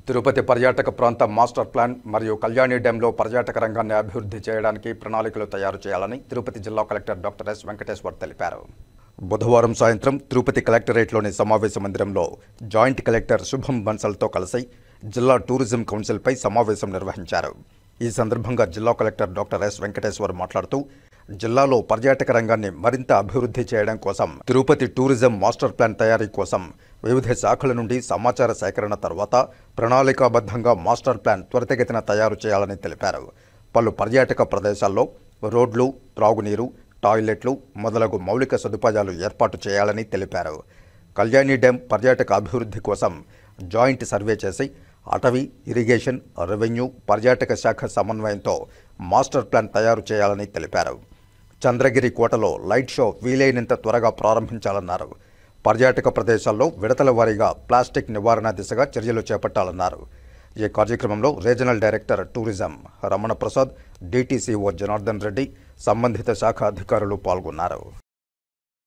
తిరుపతి పర్యాటక ప్రాంత master plan మరియు కళ్యాణి డ్యాంలో పర్యాటక రంగాన్ని అభివృద్ధి చేయడానికి ప్రణాళికలు తయారు చేయాలని తిరుపతి జిల్లా కలెక్టర్ డాక్టర్ ఎస్ వెంకటేశ్వర్ తెలిపారు. బుధవారం సాయంత్రం తిరుపతి కలెక్టరేట్లోని సమావేశ మందిరంలో జాయింట్ కలెక్టర్ శుభం బన్సల్తో కలిసి జిల్లా టూరిజం కౌన్సిల్పై సమావేశం నిర్వహించారు. ఈ సందర్భంగా జిల్లా కలెక్టర్ డాక్టర్ ఎస్ వెంకటేశ్వర్ మాట్లాడుతూ, జిల్లాలో పర్యాటక రంగాన్ని మరింత అభివృద్ధి చేయడం కోసం తిరుపతి టూరిజం మాస్టర్ ప్లాన్ తయారీ కోసం వివిధ శాఖల నుండి సమాచార సేకరణ తర్వాత ప్రణాళికాబద్ధంగా మాస్టర్ ప్లాన్ త్వరితగతిన తయారు చేయాలని తెలిపారు. పలు పర్యాటక ప్రదేశాల్లో రోడ్లు, త్రాగునీరు, టాయిలెట్లు మొదలగు మౌలిక సదుపాయాలు ఏర్పాటు చేయాలని తెలిపారు. కళ్యాణి డ్యాం పర్యాటక అభివృద్ధి కోసం జాయింట్ సర్వే చేసి అటవీ, ఇరిగేషన్, రెవెన్యూ, పర్యాటక శాఖ సమన్వయంతో మాస్టర్ ప్లాన్ తయారు చేయాలని తెలిపారు. చంద్రగిరి కోటలో లైట్ షో వీలైనంత త్వరగా ప్రారంభించాలన్నారు. పర్యాటక ప్రదేశాల్లో విడతల వారీగా ప్లాస్టిక్ నివారణ దిశగా చర్యలు చేపట్టాలన్నారు. ఈ కార్యక్రమంలో regional director tourism Ramana Prasad, DTCO Janardhan Reddy, సంబంధిత శాఖ అధికారులు పాల్గొన్నారు.